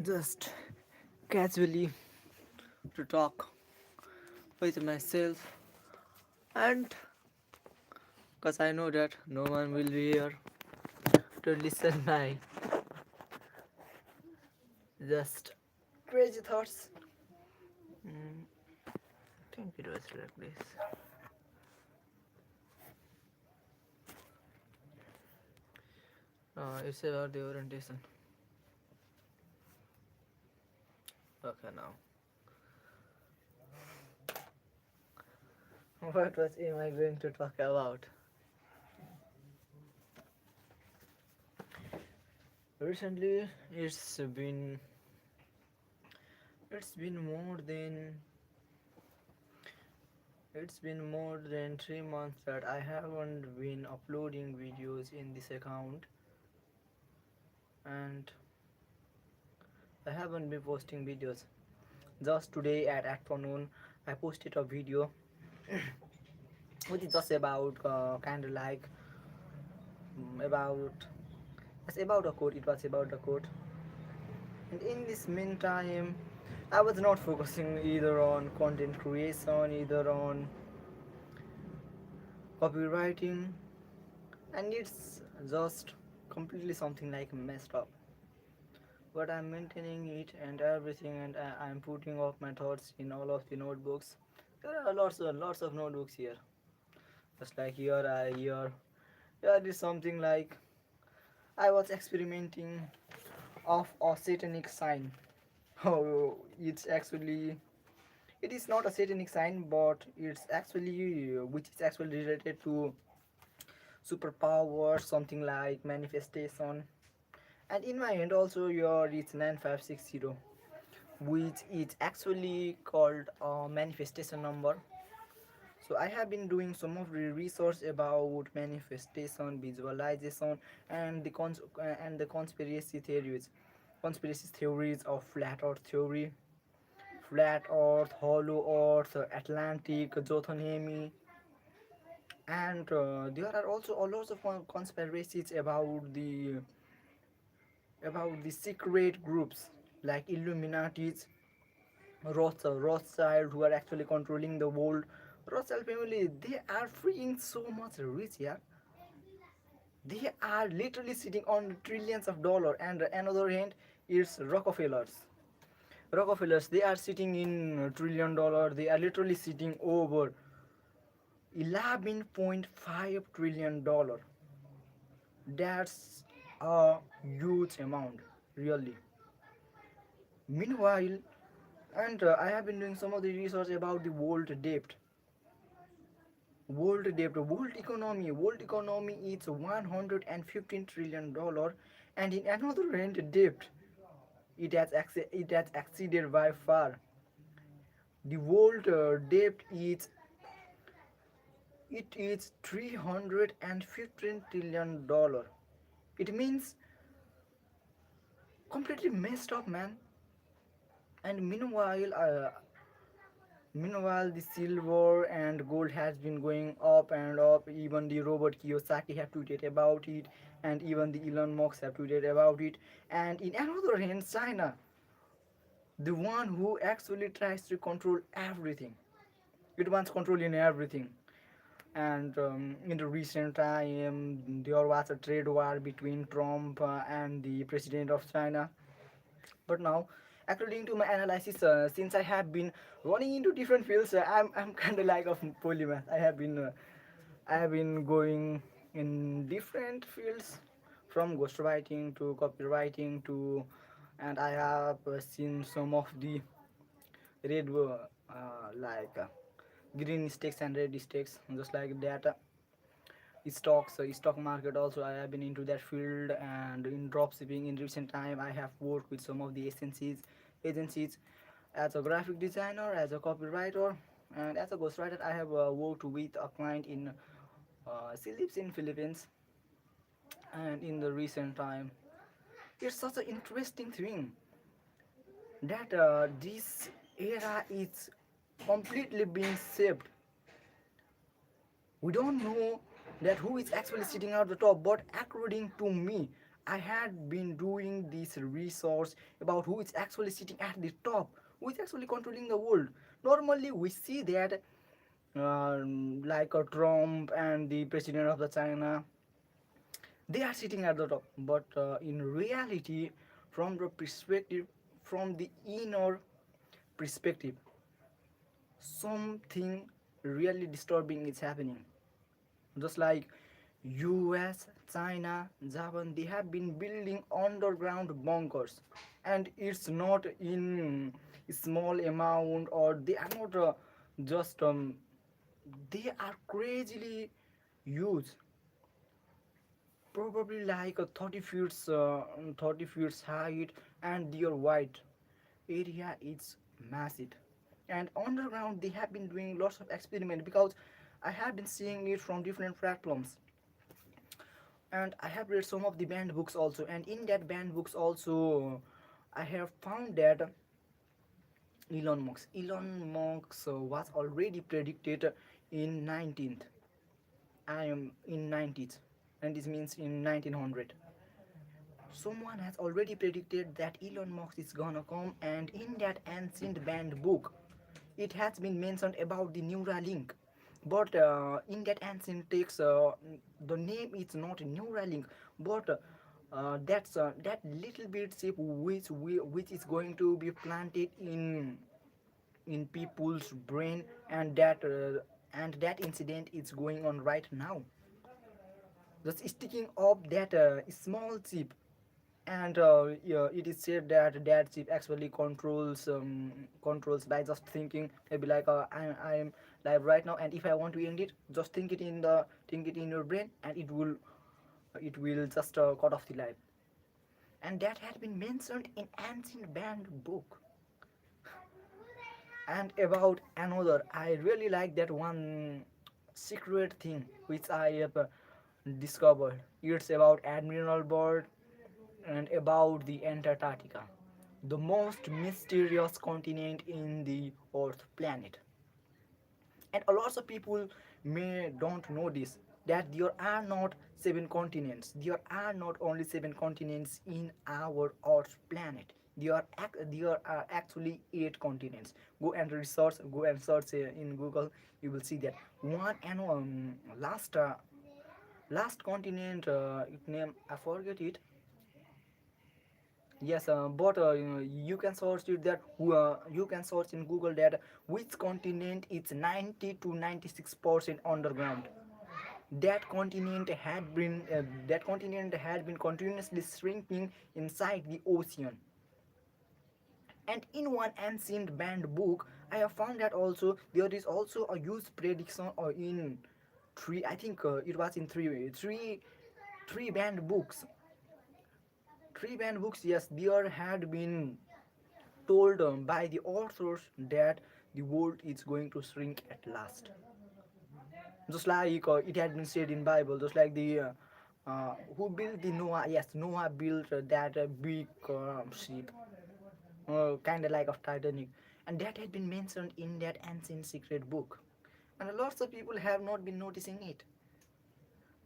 just casually to talk with myself, and because I know that no one will be here to listen my just crazy thoughts. Mm, I think it was like this. It's about the orientation. Okay, now what was am I going to talk about? Recently, it's been more than it's been more than 3 months that I haven't been uploading videos in this account, and I haven't been posting videos. Just today at afternoon, I posted a video which is just about kind of like about it's about a quote. It was about a quote, and in this meantime, I was not focusing either on content creation, either on copywriting, and it's just completely something like messed up. But I'm maintaining it and everything, and I'm putting off my thoughts in all of the notebooks. There are lots of notebooks here. Just like here is something like I was experimenting of a satanic sign. Oh, it is not a satanic sign, but it's actually which is actually related to superpower, something like manifestation. And in my end also your it's 9560, which is actually called a manifestation number. So I have been doing some of the research about manifestation, visualization, and the conspiracy theories of flat earth, hollow earth, Atlantic, Jotunhemi, and there are also a lot of conspiracies about the secret groups like Illuminatis, Rothschild, who are actually controlling the world. Rothschild family, they are freaking so much rich, yeah. They are literally sitting on trillions of dollars, and another hand, it's Rockefellers, they are sitting in $1 trillion. They are literally sitting over 11.5 trillion dollar. That's a huge amount, really. Meanwhile, and I have been doing some of the research about the world economy is 115 trillion dollar, and in another hand, debt, it has exceeded by far. The world debt is 315 trillion dollar. It means completely messed up, man. And meanwhile, the silver and gold has been going up and up. Even the Robert Kiyosaki have tweeted about it, and even the Elon Musk have tweeted about it. And in another hand, China, the one who actually tries to control everything. It wants control in everything. And in the recent time, there was a trade war between Trump and the president of China. But now, according to my analysis, since I have been running into different fields, I'm kind of like of polymath. I have been going in different fields, from ghostwriting to copywriting to, and I have seen some of the red like green stakes and red stakes, just like that. Stock market also, I have been into that field. And in drop shipping, in recent time, I have worked with some of the agencies as a graphic designer, as a copywriter, and as a ghostwriter. I have worked with a client in she lives in Philippines. And in the recent time, it's such an interesting thing that this era is completely being shaped. We don't know that who is actually sitting at the top, but according to me, I had been doing this research about who is actually sitting at the top, who is actually controlling the world. Normally, we see that like a Trump and the president of the China, they are sitting at the top. But in reality, from the perspective, from the inner perspective, something really disturbing is happening. Just like US, China, Japan, they have been building underground bunkers, and it's not in small amount, or they are not just they are crazily huge, probably like a 30 feet height, and their wide area is massive. And underground they have been doing lots of experiment, because I have been seeing it from different platforms, and I have read some of the banned books also, and in that banned books also I have found that Elon Musk was already predicted in 19th. I am in 90s, and this means in 1900. Someone has already predicted that Elon Musk is gonna come, and in that ancient banned book, it has been mentioned about the Neuralink. But in that ancient text, the name is not Neuralink, but that little bit chip which is going to be planted in people's brain, and that incident is going on right now. Just sticking up that small chip, and yeah, it is said that that chip actually controls by just thinking. Maybe like I am live right now, and if I want to end it, just think it in your brain, and it will just cut off the live. And that had been mentioned in ancient banned book. And about another, I really like that one secret thing which I have discovered. It's about Admiral Byrd and about the Antarctica, the most mysterious continent in the Earth planet. And a lot of people may don't know this, that there are not seven continents. There are not only seven continents in our Earth planet. There are actually eight continents. Go and search in Google. You will see that one. And last continent, it name I forget it. Yes, but you can search it that you can search in Google that which continent is 90 to 96% underground. That continent had been continuously shrinking inside the ocean. And in one ancient banned book, I have found that also there is also a huge prediction, or in three. I think it was in three banned books. Three banned books. Yes, there had been told by the authors that the world is going to shrink at last, just like it had been said in Bible, just like the who built the Noah. Yes, Noah built that big ship, kind of like of Titanic, and that had been mentioned in that ancient secret book, and lots of people have not been noticing it.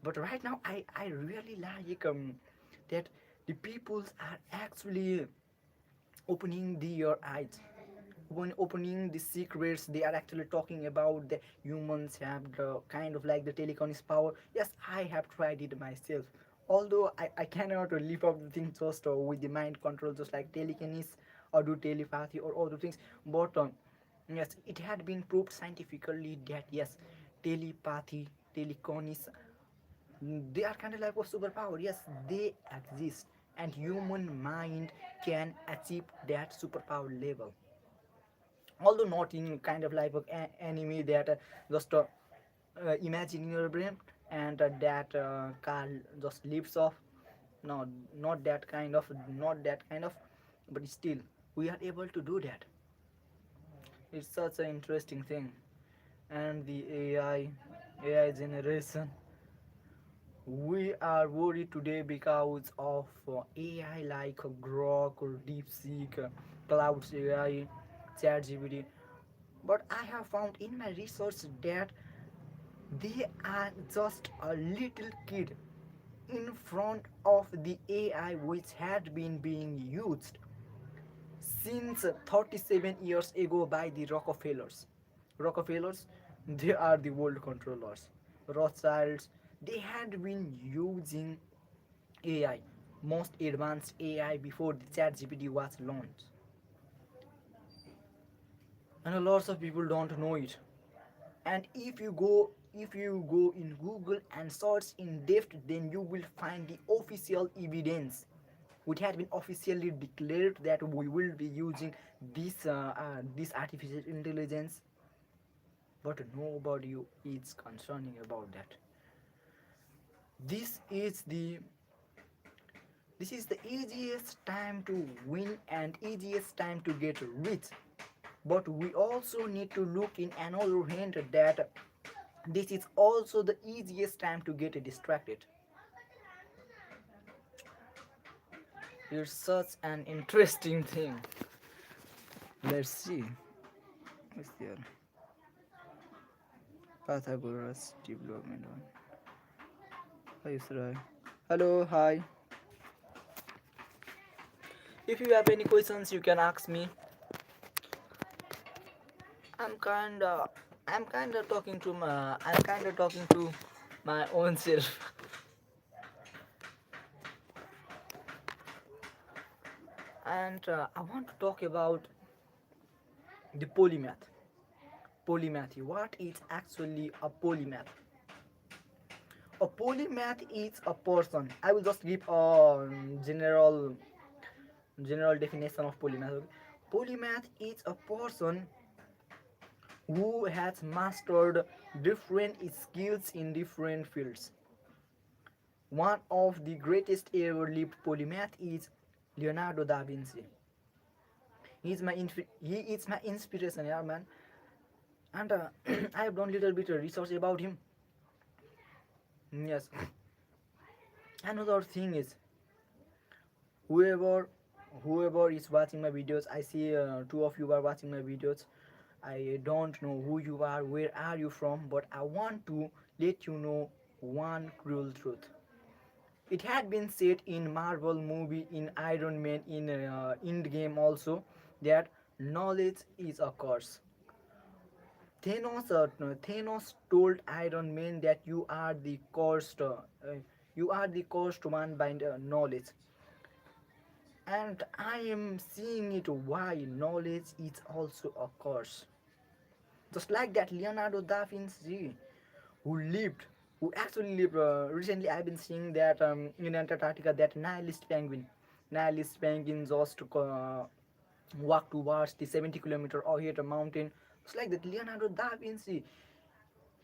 But right now I really like that the peoples are actually opening their eyes, when opening the secrets. They are actually talking about the humans have the kind of like the telekinesis power. Yes, I have tried it myself, although I cannot live up the things just with the mind control, just like telekinesis or do telepathy or other things. But yes, it had been proved scientifically that yes, telepathy, telekinesis, they are kind of like a superpower. Yes, they exist, and human mind can achieve that superpower level, although not in kind of like an enemy that just imagine in your brain, and that car just leaps off. No, not that kind of, but still we are able to do that. It's such an interesting thing. And the AI generation, we are worried today because of AI like Grok or DeepSeek, Clouds AI, ChatGPT. But I have found in my research that they are just a little kid. in front of the AI which had been being used since 37 years ago by the Rockefellers. Rockefellers, they are the world controllers. Rothschilds, they had been using AI, most advanced AI before the ChatGPT was launched. And a lot of people don't know it. And if you go in Google and search in depth, then you will find the official evidence which had been officially declared that we will be using this artificial intelligence, but nobody is concerning about that. This is the this is the easiest time to win and easiest time to get rich, but we also need to look in another hand that this is also the easiest time to get distracted. It's such an interesting thing. Let's see. What's there? Pythagoras development one. Hi, Isra. Hello, hi. If you have any questions, you can ask me. I'm kinda, I'm kinda talking to my own self. And I want to talk about the polymath. Polymath. What is actually a polymath? A polymath is a person. I will just give a general definition of polymath. Polymath is a person who has mastered different skills in different fields. One of the greatest ever lived polymath is Leonardo da Vinci. He is my inspiration, yeah, man. And I have done little bit of research about him. Yes. Another thing is, whoever whoever is watching my videos, I see two of you are watching my videos. I don't know who you are, where are you from, but I want to let you know one cruel truth. It had been said in Marvel movie, in Iron Man, in the game also, that knowledge is a curse. Thanos told Iron Man that you are the cursed one by knowledge, and I am seeing it why knowledge is also a curse. Just like that Leonardo da Vinci, who lived, who actually lived. Recently, I've been seeing that in Antarctica, that nihilist penguin just walk towards the 70-kilometer ahead mountain. It's like that Leonardo da Vinci,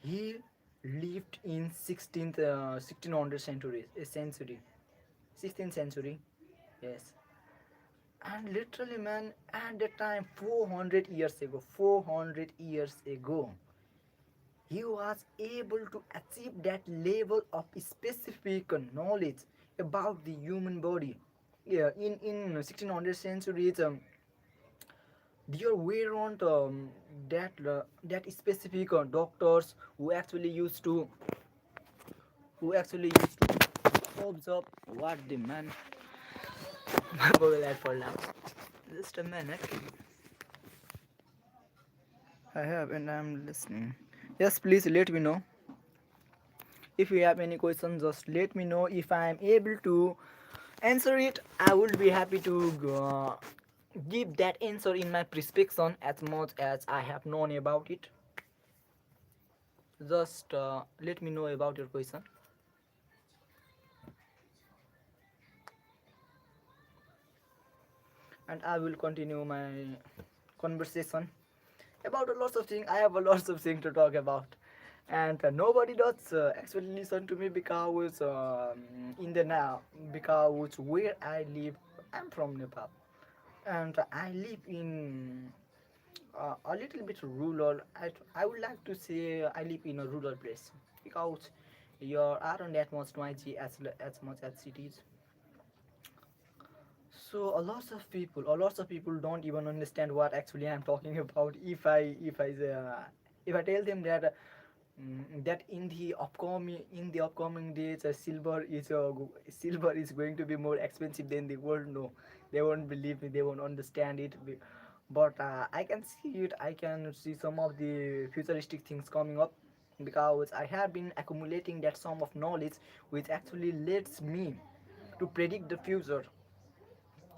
he lived in 1600 century, 16th century, yes. And literally, man, at that time, 400 years ago, he was able to achieve that level of specific knowledge about the human body. Yeah, in 1600 centuries, there weren't that specific doctors who actually used to observe what the man. My mobile had fallen out. Just a minute. I have, and I'm listening. Yes, please let me know. If you have any questions, just let me know. If I am able to answer it, I would be happy to give that answer in my prescription as much as I have known about it. Just let me know about your question, and I will continue my conversation about a lot of things. I have a lot of things to talk about, and nobody does actually listen to me because in the now because where I live, I'm from Nepal, and I live in a little bit rural. I would like to say I live in a rural place because here aren't that much noisy as much as cities. So a lot of people don't even understand what actually I'm talking about. If I tell them that that in the upcoming days, silver is going to be more expensive than the gold. No, they won't believe me, they won't understand it. But I can see it. I can see some of the futuristic things coming up, because I have been accumulating that sum of knowledge, which actually lets me to predict the future,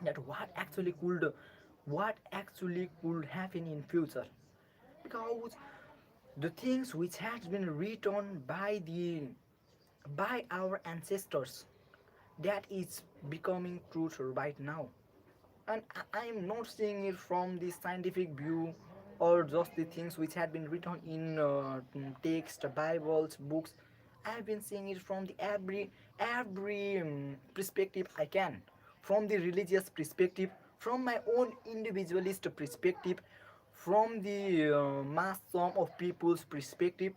that what actually could happen in future. Because the things which has been written by our ancestors, that is becoming truth right now. And I am not seeing it from the scientific view, or just the things which had been written in text, bibles, books. I have been seeing it from the every perspective I can, from the religious perspective, from my own individualist perspective, from the mass sum of people's perspective,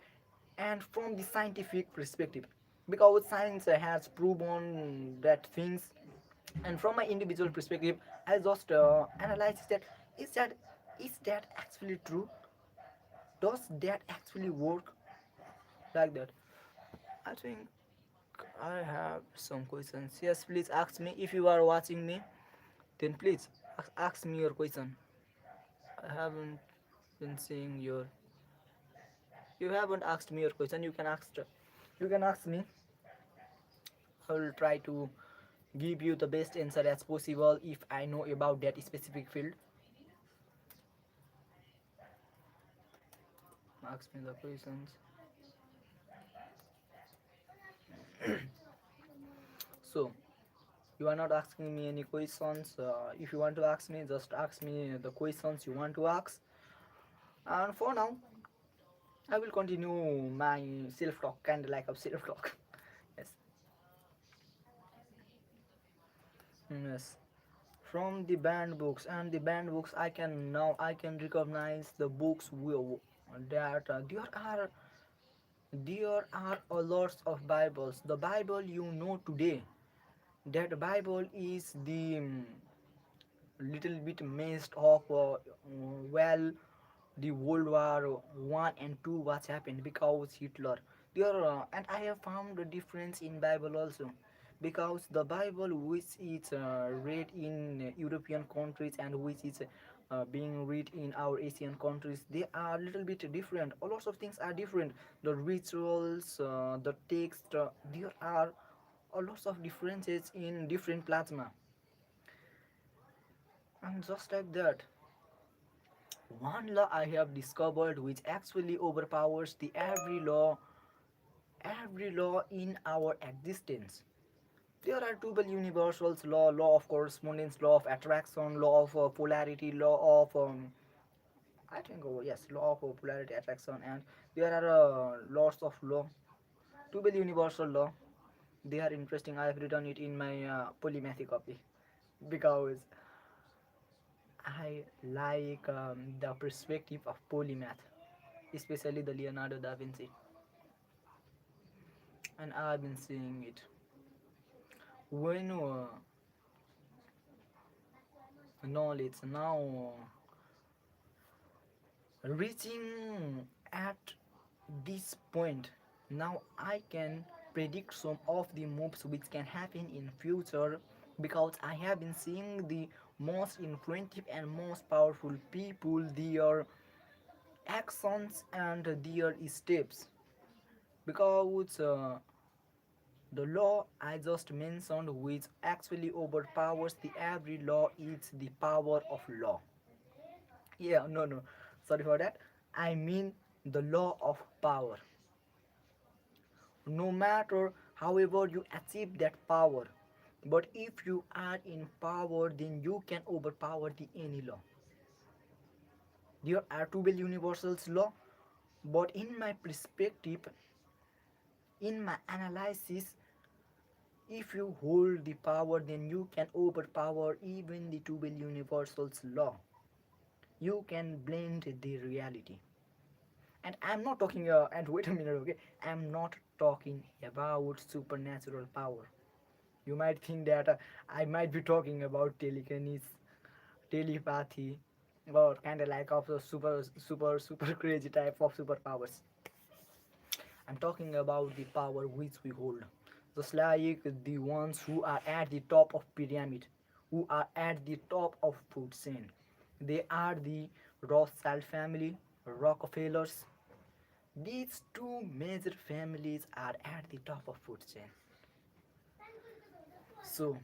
and from the scientific perspective, because science has proven that things. And from my individual perspective, I just analyze that, is that is that actually true, does that actually work, like that. I think I have some questions. Yes, please ask me. If you are watching me, then please ask me your question. I haven't been seeing your, you haven't asked me your question. You can ask me. I will try to give you the best answer as possible if I know about that specific field. Ask me the questions. So, you are not asking me any questions. If you want to ask me, just ask me the questions you want to ask. And for now, I will continue my self talk, kind of like a self talk. Yes, yes. From the banned books, and the banned books, I can recognize the books that there are a lots of Bibles. The Bible you know today, that Bible is the little bit messed up. Well, the World War One and Two was happened because Hitler. And I have found the difference in Bible also, because the Bible which is read in European countries and which is being read in our Asian countries, they are a little bit different. A lot of things are different. The rituals, the text, there are a lot of differences in different plasma. And just like that, one law I have discovered which actually overpowers the every law in our existence. There are two universals: law of correspondence, law of attraction, law of polarity, law of I think, oh yes, law of polarity, attraction, and there are lots of law. Two universal law. They are interesting. I have written it in my polymathy copy, because I like the perspective of polymath, especially the Leonardo da Vinci, and I've been seeing it. When knowledge now reaching at this point, now I can predict some of the moves which can happen in future, because I have been seeing the most influential and most powerful people, their actions and their steps, because the law I just mentioned, which actually overpowers the every law, is the power of law. Yeah, no, no, sorry for that. I mean the law of power. No matter however you achieve that power, but if you are in power, then you can overpower the any law. There are two universals law, but in my perspective, in my analysis, if you hold the power, then you can overpower even the two universals law. You can blend the reality. And I'm not talking, and wait a minute, okay? I'm not talking about supernatural power. You might think that I might be talking about telekinesis, telepathy, or kind of like of the super, super, super crazy type of superpowers. I'm talking about the power which we hold. Just like the ones who are at the top of pyramid, who are at the top of food chain. They are the Rothschild family, Rockefellers. These two major families are at the top of food chain. So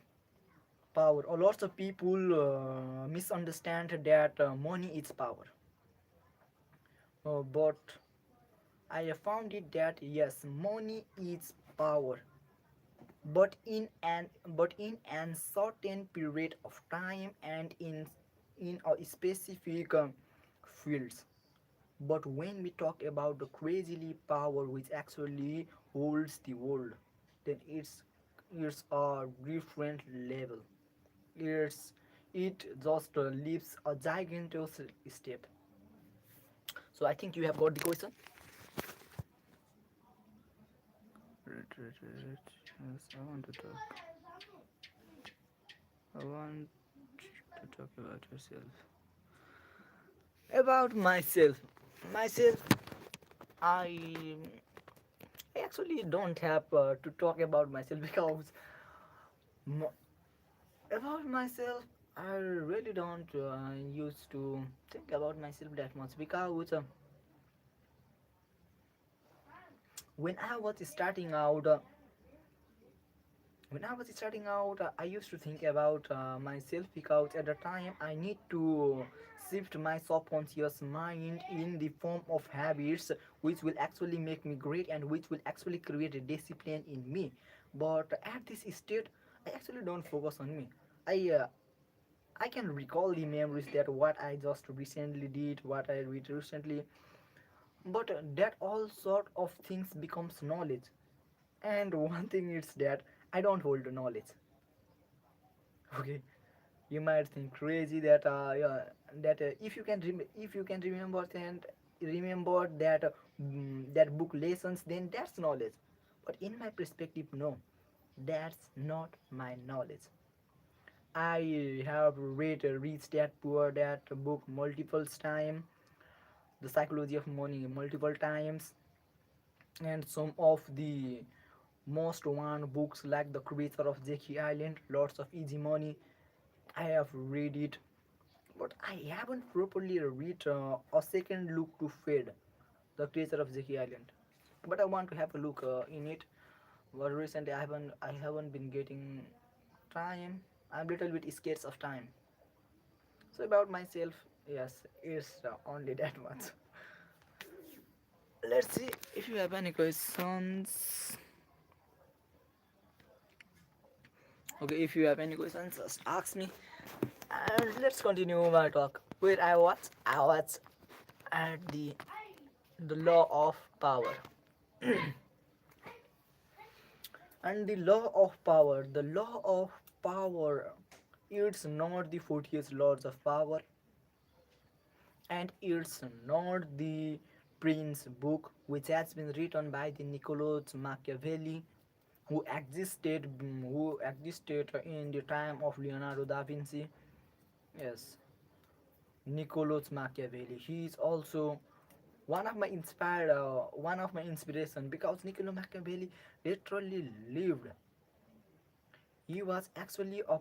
power. Lots of people misunderstand that money is power. But I have found it that yes, money is power, but in an certain period of time and in a specific fields. But when we talk about the crazily power which actually holds the world, then it's a different level. It just leaves a gigantic step. So I think you have got the question. Yes, I want to talk about yourself. About myself, I I actually don't have to talk about myself because mo- about myself, I really don't used to think about myself that much because when I was starting out, I used to think about myself because at the time I need to shift my subconscious mind in the form of habits which will actually make me great and which will actually create a discipline in me. But at this state, I actually don't focus on me. I uh, I can recall the memories that what I just recently did, what I read recently, but that all sort of things becomes knowledge. And one thing is that I don't hold the knowledge. Okay, you might think crazy that yeah, that if you can remember and remember that that book lessons, then that's knowledge. But in my perspective, no, that's not my knowledge. I have read Rich Dad Poor Dad book multiple times, The Psychology of Money multiple times, and some of the most one books like The Creator of Jekyll Island, Lots of Easy Money. I have read it, but I haven't properly read A Second Look to Fade, The Creator of Jekyll Island. But I want to have a look in it. But recently I haven't been getting time. I'm a little bit scared of time. So about myself, yes, it's only that much. Let's see if you have any questions. Okay, if you have any questions, just ask me. And let's continue my talk. Where I was at the law of power. And the law of power, it's not the 40th laws of power, and it's not the Prince book which has been written by the Niccolo Machiavelli who existed in the time of Leonardo da Vinci. Yes, Niccolo Machiavelli. He is also one of my inspiration because Niccolo Machiavelli literally lived. He was actually a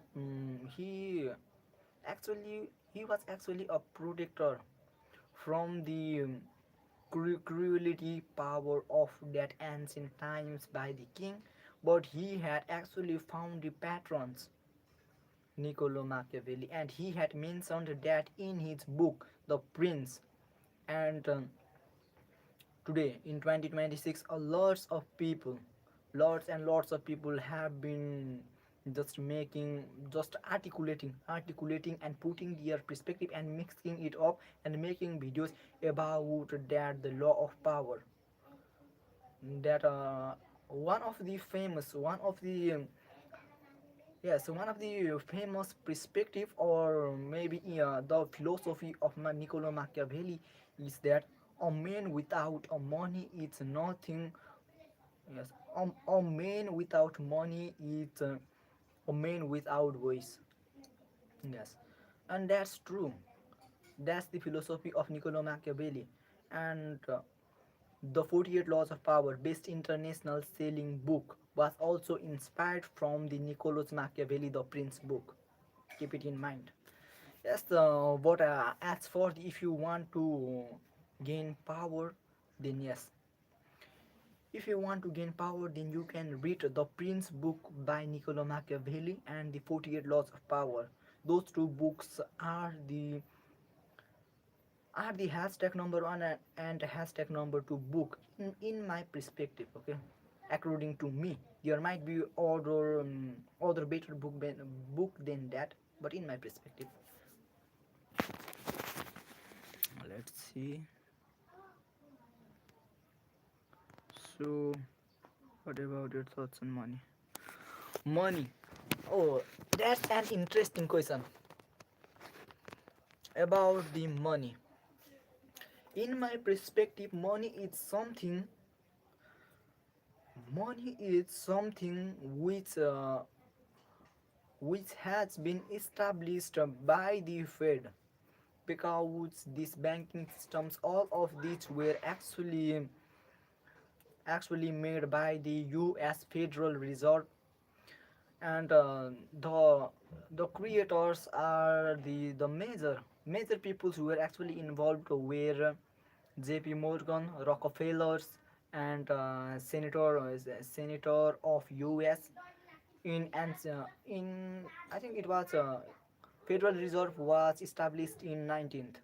he was actually a protector from the cruelty power of that ancient times by the king, but he had actually found the patrons, Niccolo Machiavelli, and he had mentioned that in his book The Prince. And today in 2026, lots and lots of people have been just articulating and putting their perspective and mixing it up and making videos about that the law of power, that one of the famous one of the yes, one of the famous perspective, or maybe the philosophy of Niccolo Machiavelli, is that a man without a money is nothing. Yes, a man without money is a man without voice. Yes, and that's true. That's the philosophy of Niccolo Machiavelli, and The 48 Laws of Power, best international selling book, was also inspired from the Niccolo Machiavelli The Prince book. Keep it in mind. Yes, but as for if you want to gain power, then yes, if you want to gain power, then you can read the Prince book by Niccolo Machiavelli and the 48 Laws of Power. Those two books are the hashtag number one and hashtag number two book in my perspective. Okay, according to me, there might be other better book than that, but in my perspective, let's see. So, what about your thoughts on money? Money. Oh, that's an interesting question about the money. In my perspective, money is something which has been established by the Fed, because these banking systems, all of these were actually made by the US Federal Reserve, and the creators are the major peoples who were actually involved were JP Morgan, Rockefellers, and senator of US in I think it was Federal Reserve was established in 19th.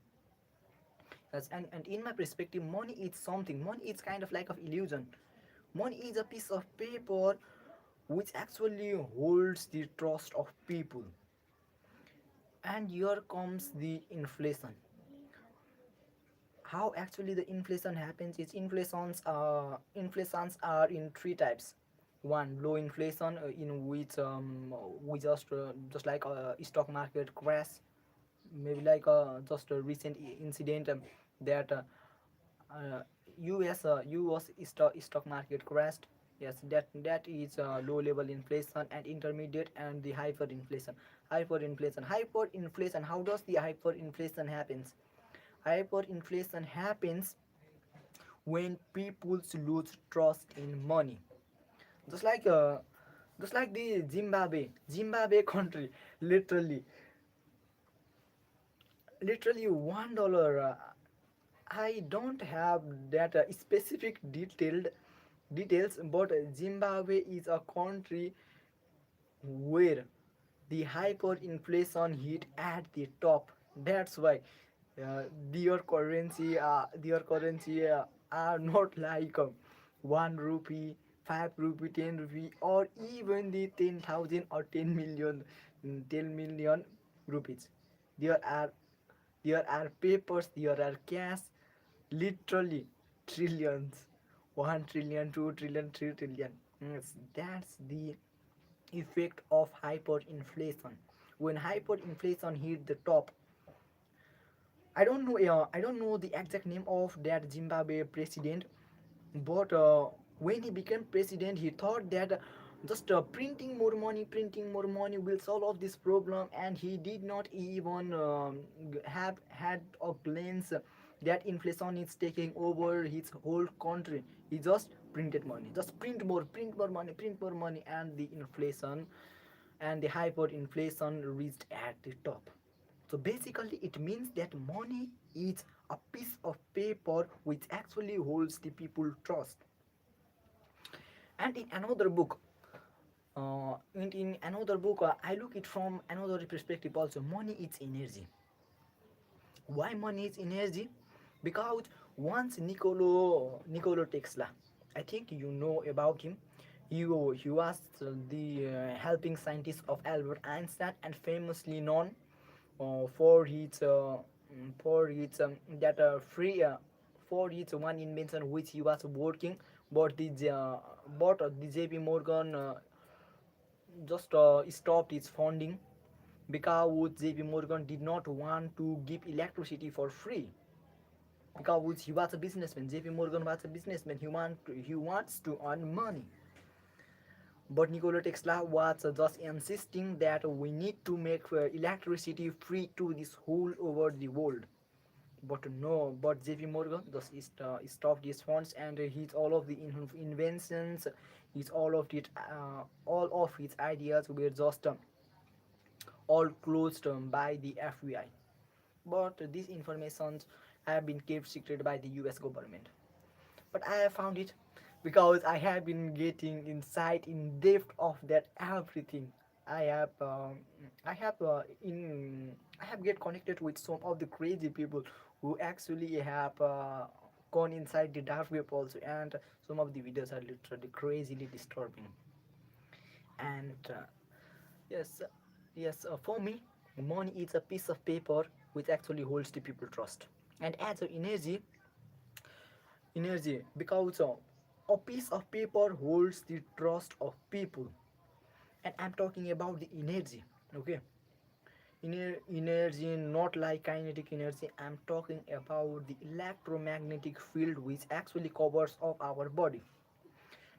Yes, and in my perspective, money is kind of like of illusion. Money is a piece of paper which actually holds the trust of people. And here comes the inflation. How actually the inflation happens is inflations are in three types. One, low inflation, in which we just like a stock market crash, maybe like just a recent incident, that uh, US stock market crashed. Yes, that is low level inflation. And intermediate and the hyperinflation. How does the hyperinflation happens? Hyperinflation happens when people lose trust in money. Just like uh, just like the Zimbabwe country, literally literally $1. I don't have that specific details, but Zimbabwe is a country where the hyperinflation hit at the top. That's why uh, their currency are not like 1 rupee, 5 rupee, 10 rupee, or even the 10,000 or 10 million, 10 million rupees. There are there are papers, there are cash, literally trillions, 1 trillion, 2 trillion, 3 trillion. Yes, that's the effect of hyperinflation. When hyperinflation hit the top, I don't know the exact name of that Zimbabwe president, but when he became president, he thought that just printing more money will solve this problem, and he did not even have had a glance that inflation is taking over his whole country. He just printed money, just print more money, and the inflation and the hyperinflation reached at the top. So basically, it means that money is a piece of paper which actually holds the people trust. And in another book, in another book, I look it from another perspective also. Money is energy. Why money is energy? Because once Nicolo Tesla, I think you know about him. He was the helping scientist of Albert Einstein, and famously known for his for his that free for his one invention which he was working, but the JP Morgan just stopped its funding, because JP Morgan did not want to give electricity for free, because he was a businessman. JP Morgan was a businessman. He wants to earn money. But Nikola Tesla was just insisting that we need to make electricity free to this whole over the world. But no, but JP Morgan just stopped his funds, and his all of the inventions, his all of his ideas were just all closed by the FBI. But these informations have been kept secret by the US government. But I have found it because I have been getting insight in depth of that everything. I have I have in I have get connected with some of the crazy people who actually have gone inside the dark web also, and some of the videos are literally crazily disturbing. And yes, for me, money is a piece of paper which actually holds the people trust. And as an energy because a piece of paper holds the trust of people, and I'm talking about the energy. Okay, energy, not like kinetic energy. I'm talking about the electromagnetic field which actually covers up our body.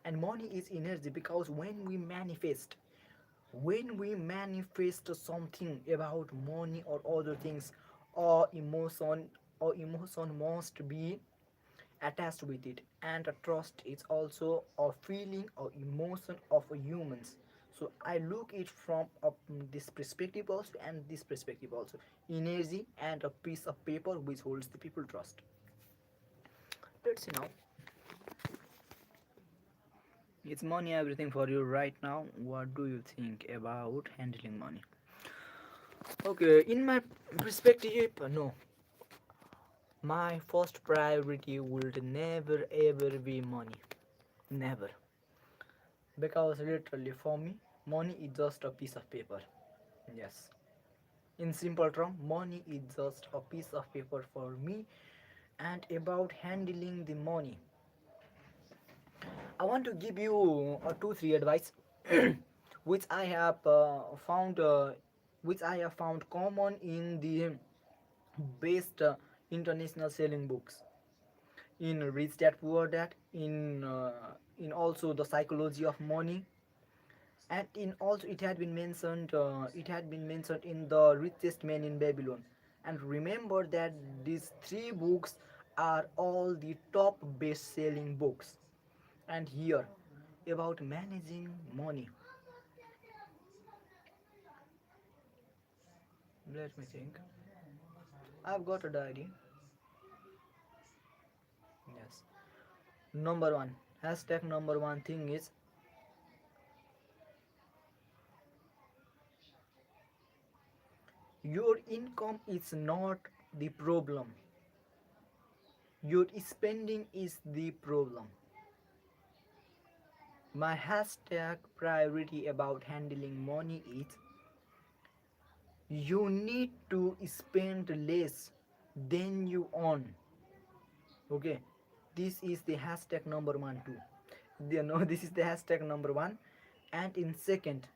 And money is energy because when we manifest something about money or other things, or emotion must be attached with it, and a trust is also a feeling or emotion of a humans. So I look it from this perspective also, and this perspective also: energy and a piece of paper which holds the people trust. Let's see now, is money everything for you right now? What do you think about handling money? Okay, in my perspective, no. My first priority would never ever be money. Never. Because literally for me, money is just a piece of paper. Yes. In simple term, money is just a piece of paper for me. And about handling the money, I want to give you a two three advice, which I have found, which I have found common in the best international selling books, in Rich Dad Poor Dad, in also the psychology of money, and in also it had been mentioned in the richest man in Babylon. And remember that these three books are all the top best selling books. And here, about managing money, let me think. I've got a diary. Yes. Number one, hashtag number one thing is, your income is not the problem, your spending is the problem. My hashtag priority about handling money is, you need to spend less than you earn. Okay, this is the hashtag number one too. This is the hashtag number one. And in second,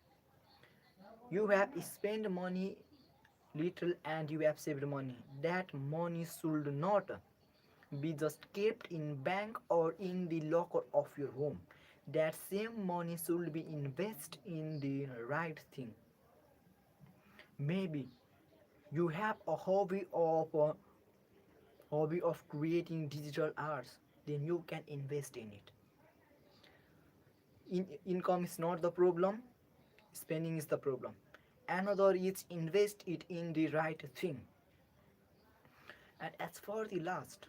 you have spent money little and you have saved money. That money should not be just kept in bank or in the locker of your home. That same money should be invested in the right thing. Maybe you have a hobby of creating digital arts, then you can invest in it. Income is not the problem, spending is the problem. Another is invest it in the right thing. And as for the last,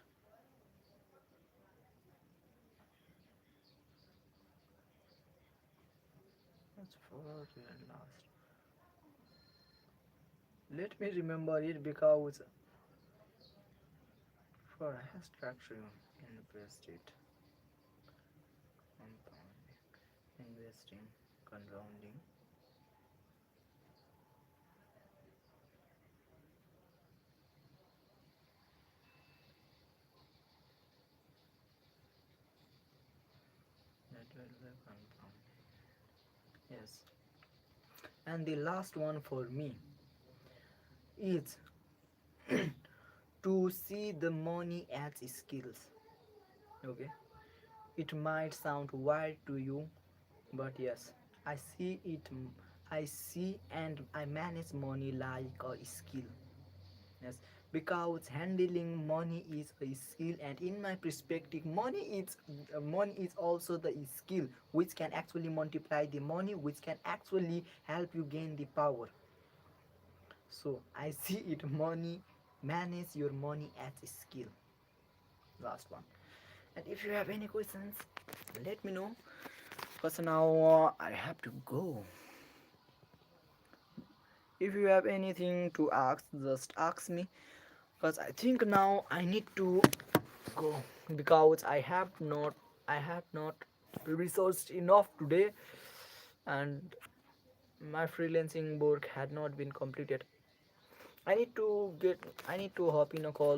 as for the last, let me remember it, because for structure, invest it, compounding, investing, compounding. That will be compounding. Yes. And the last one for me is to see the money as skills. Okay, it might sound wild to you, but yes, I see it. I see and I manage money like a skill. Yes, because handling money is a skill, and in my perspective money is also the skill which can actually multiply the money, which can actually help you gain the power. So I see it, money, manage your money as a skill. Last one. And if you have any questions, let me know, because now I have to go. If you have anything to ask, just ask me, because I think now I need to go, because I have not researched enough today, and my freelancing work had not been completed. I need to hop in a call.